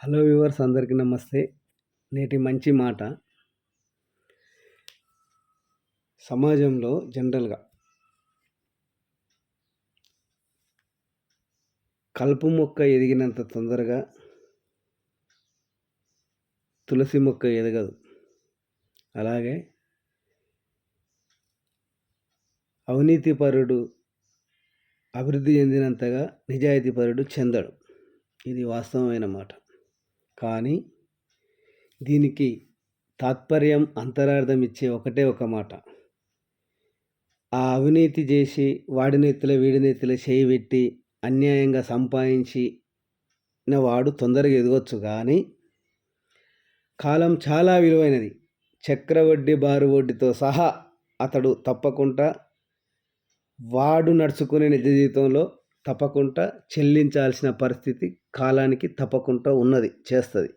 Hello viewers, అందరికీ నమస్తే. నేటి మంచి మాట. సమాజంలో జనరల్గా కలుపు మొక్క ఎదిగినంత తొందరగా తులసి మొక్క ఎదగదు. అలాగే అవినీతిపరుడు అభివృద్ధి చెందినంతగా నిజాయితీపరుడు చెందడు. ఇది వాస్తవమైన మాట. కానీ దీనికి తాత్పర్యం, అంతరార్థం ఇచ్చే ఒకటే ఒక మాట. ఆ అవినీతి చేసి వాడి నెత్తిలో వీడి నెత్తిలో చేయి పెట్టి అన్యాయంగా సంపాదించిన వాడు తొందరగా ఎదగొచ్చు. కానీ కాలం చాలా విలువైనది. చక్రవడ్డీ, బారు వడ్డీతో సహా అతడు తప్పకుండా వాడు నడుచుకునే నిజ జీవితంలో తప్పకుండా చెల్లించాల్సిన పరిస్థితి కాలానికి తప్పకుండా చేస్తుంది.